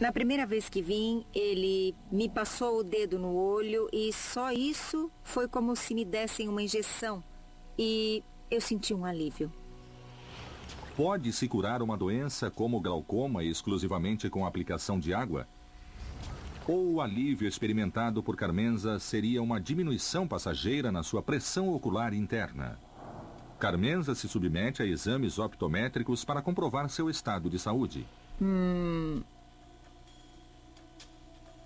Na primeira vez que vim, ele me passou o dedo no olho e só isso foi como se me dessem uma injeção. E eu senti um alívio. Pode-se curar uma doença como o glaucoma exclusivamente com a aplicação de água? Ou o alívio experimentado por Carmenza seria uma diminuição passageira na sua pressão ocular interna? Carmenza se submete a exames optométricos para comprovar seu estado de saúde.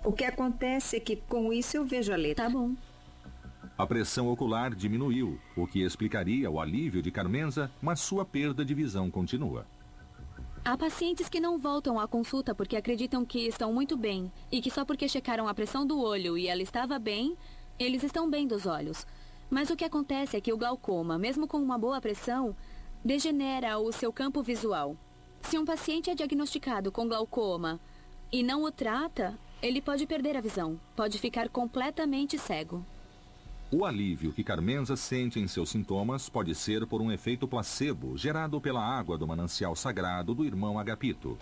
O que acontece é que com isso eu vejo a letra. Tá bom. A pressão ocular diminuiu, o que explicaria o alívio de Carmenza, mas sua perda de visão continua. Há pacientes que não voltam à consulta porque acreditam que estão muito bem e que só porque checaram a pressão do olho e ela estava bem, eles estão bem dos olhos. Mas o que acontece é que o glaucoma, mesmo com uma boa pressão, degenera o seu campo visual. Se um paciente é diagnosticado com glaucoma e não o trata, ele pode perder a visão, pode ficar completamente cego. O alívio que Carmenza sente em seus sintomas pode ser por um efeito placebo gerado pela água do manancial sagrado do irmão Agapito.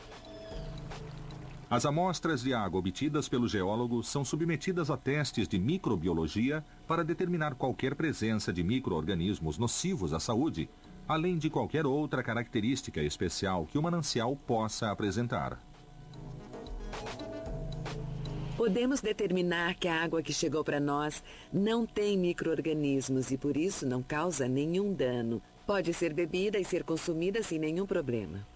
As amostras de água obtidas pelo geólogo são submetidas a testes de microbiologia para determinar qualquer presença de micro-organismos nocivos à saúde, além de qualquer outra característica especial que o manancial possa apresentar. Podemos determinar que a água que chegou para nós não tem micro-organismos e por isso não causa nenhum dano. Pode ser bebida e ser consumida sem nenhum problema.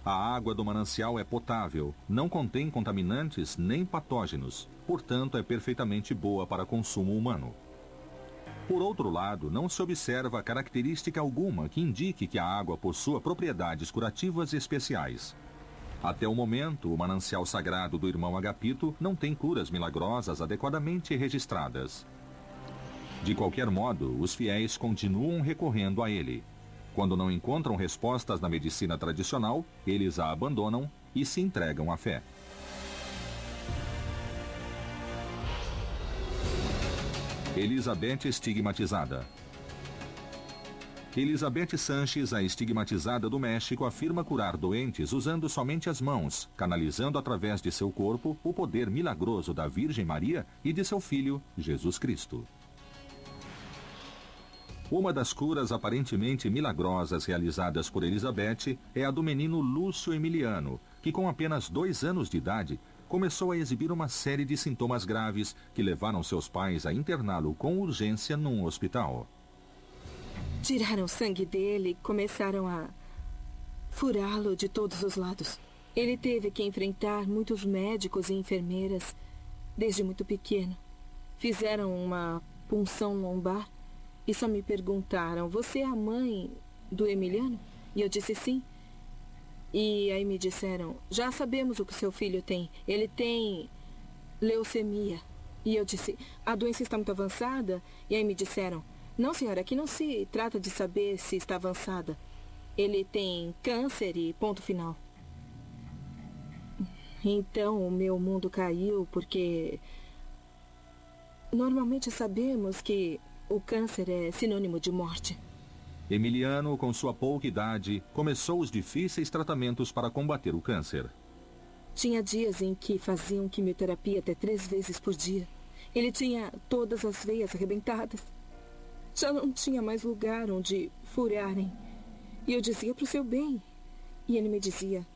A água do manancial é potável, não contém contaminantes nem patógenos, portanto é perfeitamente boa para consumo humano. Por outro lado, não se observa característica alguma que indique que a água possua propriedades curativas especiais. Até o momento, o manancial sagrado do irmão Agapito não tem curas milagrosas adequadamente registradas. De qualquer modo, os fiéis continuam recorrendo a ele. Quando não encontram respostas na medicina tradicional, eles a abandonam e se entregam à fé. Elizabeth estigmatizada. Elizabeth Sanches, a estigmatizada do México, afirma curar doentes usando somente as mãos, canalizando através de seu corpo o poder milagroso da Virgem Maria e de seu filho, Jesus Cristo. Uma das curas aparentemente milagrosas realizadas por Elizabeth é a do menino Lúcio Emiliano, que com apenas 2 anos de idade, começou a exibir uma série de sintomas graves que levaram seus pais a interná-lo com urgência num hospital. Tiraram o sangue dele e começaram a furá-lo de todos os lados. Ele teve que enfrentar muitos médicos e enfermeiras desde muito pequeno. Fizeram uma punção lombar e só me perguntaram: você é a mãe do Emiliano? E eu disse sim. E aí me disseram: já sabemos o que seu filho tem. Ele tem leucemia. E eu disse: a doença está muito avançada? E aí me disseram: não, senhora, aqui não se trata de saber se está avançada. Ele tem câncer e ponto final. Então o meu mundo caiu porque normalmente sabemos que o câncer é sinônimo de morte. Emiliano, com sua pouca idade, começou os difíceis tratamentos para combater o câncer. Tinha dias em que faziam quimioterapia até 3 vezes por dia. Ele tinha todas as veias arrebentadas. Já não tinha mais lugar onde furarem. E eu dizia para o seu bem. E ele me dizia: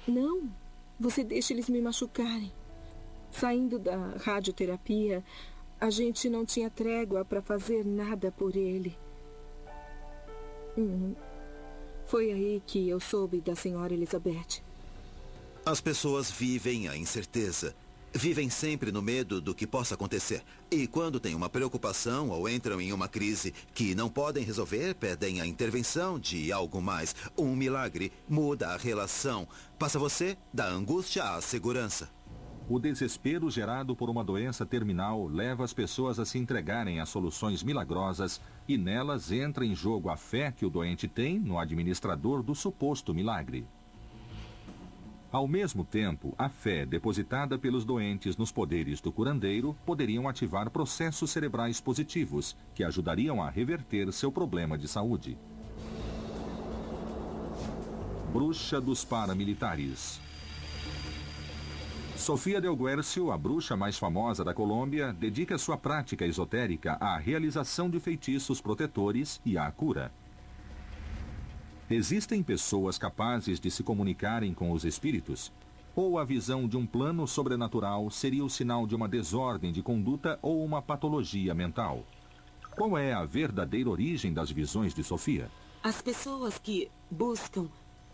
não, você deixa eles me machucarem. Saindo da radioterapia, a gente não tinha trégua para fazer nada por ele. Foi aí que eu soube da senhora Elizabeth. As pessoas vivem a incerteza. Vivem sempre no medo do que possa acontecer. E quando têm uma preocupação ou entram em uma crise que não podem resolver, pedem a intervenção de algo mais. Um milagre muda a relação. Passa você da angústia à segurança. O desespero gerado por uma doença terminal leva as pessoas a se entregarem a soluções milagrosas e nelas entra em jogo a fé que o doente tem no administrador do suposto milagre. Ao mesmo tempo, a fé depositada pelos doentes nos poderes do curandeiro poderiam ativar processos cerebrais positivos que ajudariam a reverter seu problema de saúde. Bruxa dos paramilitares. Sofia del Guercio, a bruxa mais famosa da Colômbia, dedica sua prática esotérica à realização de feitiços protetores e à cura. Existem pessoas capazes de se comunicarem com os espíritos? Ou a visão de um plano sobrenatural seria o sinal de uma desordem de conduta ou uma patologia mental? Qual é a verdadeira origem das visões de Sofia? As pessoas que buscam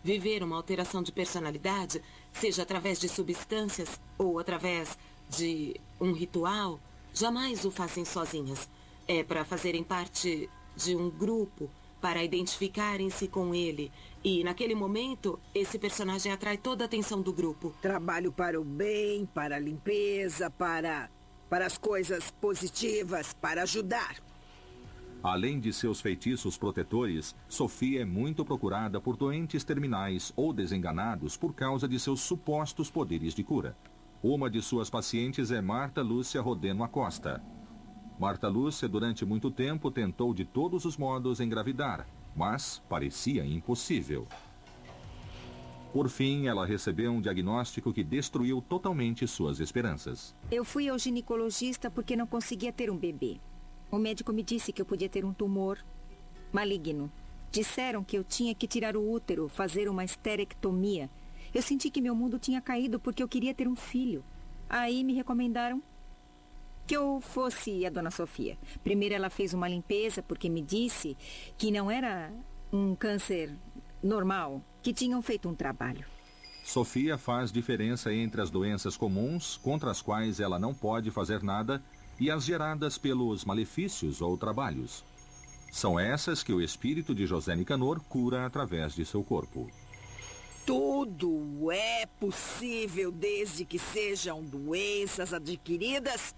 viver uma alteração de personalidade, seja através de substâncias ou através de um ritual, jamais o fazem sozinhas. É para fazerem parte de um grupo, para identificarem-se com ele. E, naquele momento, esse personagem atrai toda a atenção do grupo. Trabalho para o bem, para a limpeza, para as coisas positivas, para ajudar. Além de seus feitiços protetores, Sofia é muito procurada por doentes terminais ou desenganados por causa de seus supostos poderes de cura. Uma de suas pacientes é Marta Lúcia Rodeno Acosta. Marta Lúcia, durante muito tempo, tentou de todos os modos engravidar, mas parecia impossível. Por fim, ela recebeu um diagnóstico que destruiu totalmente suas esperanças. Eu fui ao ginecologista porque não conseguia ter um bebê. O médico me disse que eu podia ter um tumor maligno. Disseram que eu tinha que tirar o útero, fazer uma esterectomia. Eu senti que meu mundo tinha caído porque eu queria ter um filho. Aí me recomendaram que eu fosse a Dona Sofia. Primeiro ela fez uma limpeza porque me disse que não era um câncer normal, que tinham feito um trabalho. Sofia faz diferença entre as doenças comuns, contra as quais ela não pode fazer nada, e as geradas pelos malefícios ou trabalhos. São essas que o espírito de José Nicanor cura através de seu corpo. Tudo é possível desde que sejam doenças adquiridas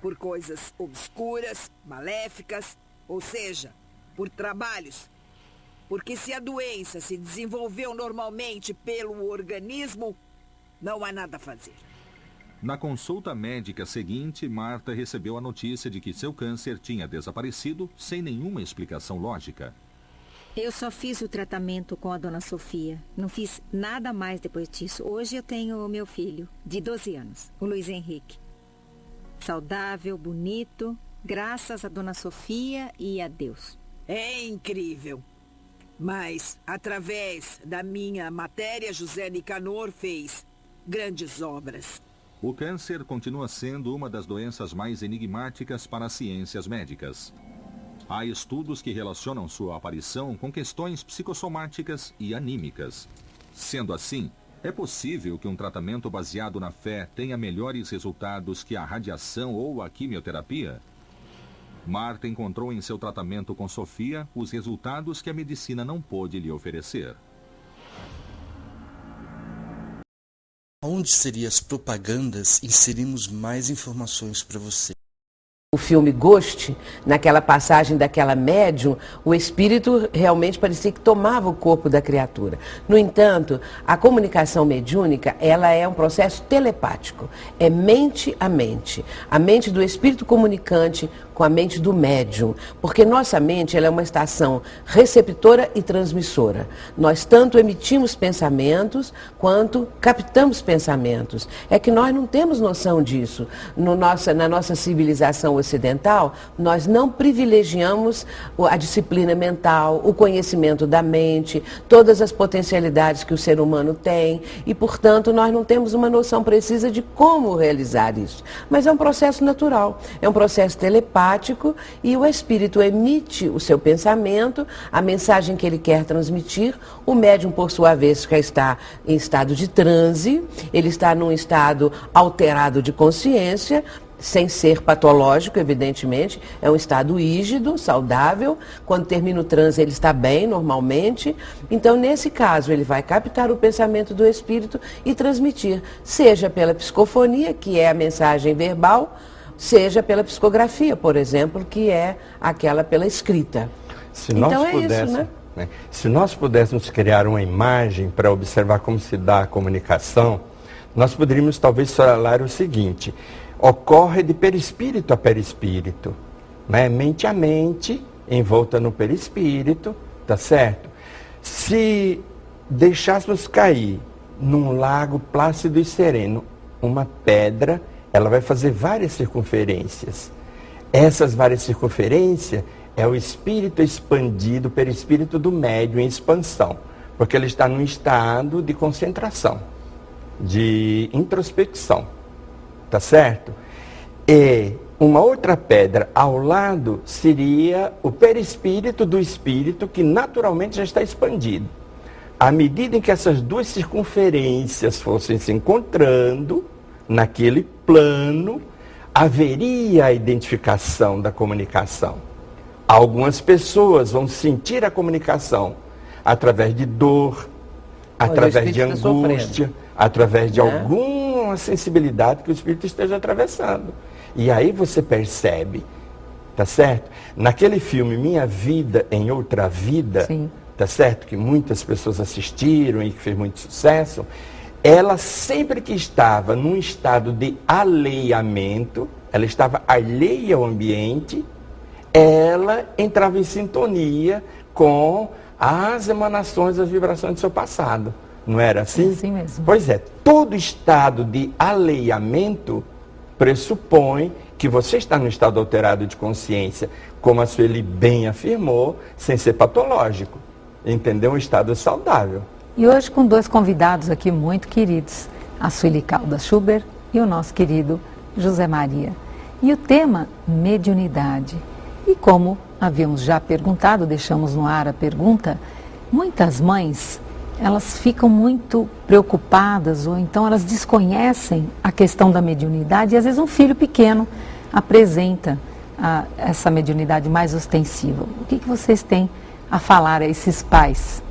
por coisas obscuras, maléficas, ou seja, por trabalhos. Porque se a doença se desenvolveu normalmente pelo organismo, não há nada a fazer. Na consulta médica seguinte, Marta recebeu a notícia de que seu câncer tinha desaparecido sem nenhuma explicação lógica. Eu só fiz o tratamento com a Dona Sofia. Não fiz nada mais depois disso. Hoje eu tenho o meu filho, de 12 anos, o Luiz Henrique. Saudável, bonito, graças a Dona Sofia e a Deus. É incrível. Mas, através da minha matéria, José Nicanor fez grandes obras. O câncer continua sendo uma das doenças mais enigmáticas para as ciências médicas. Há estudos que relacionam sua aparição com questões psicossomáticas e anímicas. Sendo assim, é possível que um tratamento baseado na fé tenha melhores resultados que a radiação ou a quimioterapia? Marta encontrou em seu tratamento com Sofia os resultados que a medicina não pôde lhe oferecer. Onde seriam as propagandas, inserimos mais informações para você. O filme Ghost, naquela passagem daquela médium, o espírito realmente parecia que tomava o corpo da criatura. No entanto, a comunicação mediúnica, ela é um processo telepático, é mente a mente do espírito comunicante com a mente do médium, porque nossa mente ela é uma estação receptora e transmissora. Nós tanto emitimos pensamentos quanto captamos pensamentos. É que nós não temos noção disso. Na nossa civilização ocidental, nós não privilegiamos a disciplina mental, o conhecimento da mente, todas as potencialidades que o ser humano tem e, portanto, nós não temos uma noção precisa de como realizar isso. Mas é um processo natural, é um processo telepático e o espírito emite o seu pensamento, a mensagem que ele quer transmitir. O médium, por sua vez, já está em estado de transe, ele está num estado alterado de consciência, sem ser patológico, evidentemente, é um estado rígido, saudável. Quando termina o transe, ele está bem, normalmente. Então, nesse caso, ele vai captar o pensamento do espírito e transmitir, seja pela psicofonia, que é a mensagem verbal, seja pela psicografia, por exemplo, que é aquela pela escrita. Então é isso, né? Se nós pudéssemos criar uma imagem para observar como se dá a comunicação, nós poderíamos talvez falar o seguinte: ocorre de perispírito a perispírito, né? Mente a mente, envolta no perispírito, tá certo? Se deixássemos cair num lago plácido e sereno, uma pedra, ela vai fazer várias circunferências. Essas várias circunferências é o espírito expandido, o perispírito do médium em expansão, porque ele está num estado de concentração, de introspecção, tá certo? E uma outra pedra ao lado seria o perispírito do espírito, que naturalmente já está expandido. À medida em que essas duas circunferências fossem se encontrando naquele plano, haveria a identificação da comunicação. Algumas pessoas vão sentir a comunicação através de dor, através de angústia, através de alguma sensibilidade que o espírito esteja atravessando. E aí você percebe, tá certo? Naquele filme Minha Vida em Outra Vida, sim, tá certo? Que muitas pessoas assistiram e que fez muito sucesso. Ela sempre que estava num estado de alheiamento, ela estava alheia ao ambiente, ela entrava em sintonia com as emanações, as vibrações do seu passado. Não era assim? É assim mesmo. Pois é, todo estado de alheiamento pressupõe que você está no estado alterado de consciência, como a Sueli bem afirmou, sem ser patológico. Entendeu? Um estado saudável. E hoje com dois convidados aqui muito queridos, a Sueli Caldas Schubert e o nosso querido José Maria. E o tema, mediunidade. E como havíamos já perguntado, deixamos no ar a pergunta, muitas mães, elas ficam muito preocupadas ou então elas desconhecem a questão da mediunidade e às vezes um filho pequeno apresenta essa mediunidade mais ostensiva. O que vocês têm a falar a esses pais?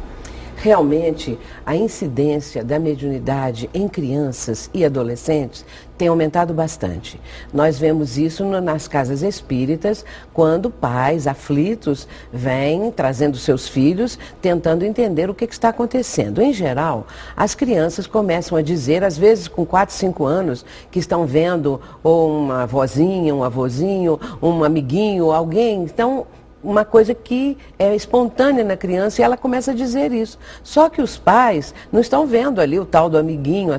Realmente, a incidência da mediunidade em crianças e adolescentes tem aumentado bastante. Nós vemos isso nas casas espíritas, quando pais aflitos vêm trazendo seus filhos, tentando entender o que está acontecendo. Em geral, as crianças começam a dizer, às vezes com 4, 5 anos, que estão vendo ou uma avózinha, um avôzinho, um amiguinho, alguém. Então, uma coisa que é espontânea na criança e ela começa a dizer isso. Só que os pais não estão vendo ali o tal do amiguinho,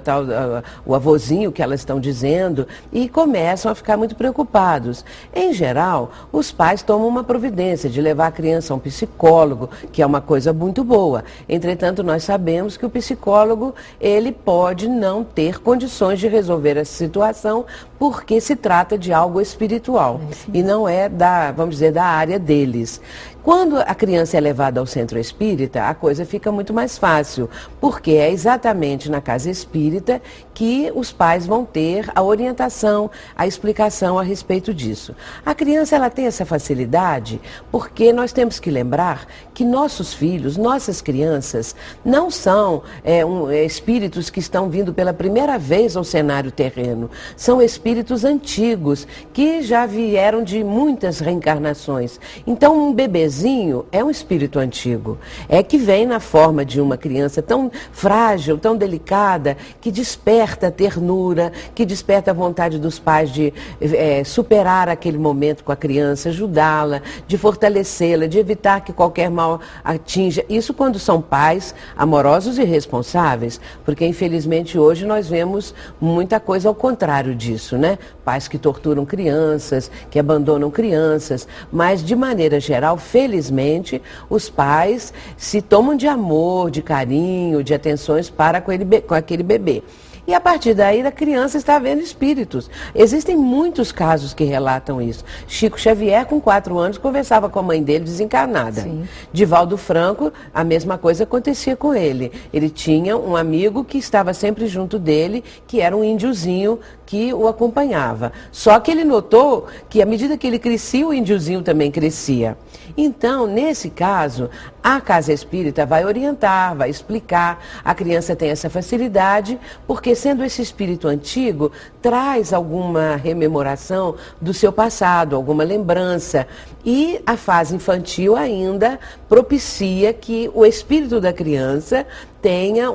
o avôzinho que elas estão dizendo e começam a ficar muito preocupados. Em geral, os pais tomam uma providência de levar a criança a um psicólogo, que é uma coisa muito boa. Entretanto, nós sabemos que o psicólogo, ele pode não ter condições de resolver essa situação porque se trata de algo espiritual e não é vamos dizer, da área dele. Quando a criança é levada ao centro espírita, a coisa fica muito mais fácil, porque é exatamente na casa espírita que os pais vão ter a orientação, a explicação a respeito disso. A criança, ela tem essa facilidade porque nós temos que lembrar que nossos filhos, nossas crianças, não são espíritos que estão vindo pela primeira vez ao cenário terreno. São espíritos antigos que já vieram de muitas reencarnações. Então, um bebezinho é um espírito antigo. É que vem na forma de uma criança tão frágil, tão delicada, que desperta a ternura, que desperta a vontade dos pais de superar aquele momento com a criança, ajudá-la, de fortalecê-la, de evitar que qualquer mal atinja. Isso quando são pais amorosos e responsáveis, porque infelizmente hoje nós vemos muita coisa ao contrário disso, né? Pais que torturam crianças, que abandonam crianças, mas de maneira geral, felizmente, os pais se tomam de amor, de carinho, de atenções para com aquele bebê. E a partir daí a criança está vendo espíritos. Existem muitos casos que relatam isso. Chico Xavier, com 4 anos, conversava com a mãe dele desencarnada. Sim. Divaldo Franco, a mesma coisa acontecia com ele. Ele tinha um amigo que estava sempre junto dele, que era um índiozinho que o acompanhava. Só que ele notou que à medida que ele crescia, o índiozinho também crescia. Então, nesse caso, a casa espírita vai orientar, vai explicar. A criança tem essa facilidade, porque sendo esse espírito antigo, traz alguma rememoração do seu passado, alguma lembrança. E a fase infantil ainda propicia que o espírito da criança tenha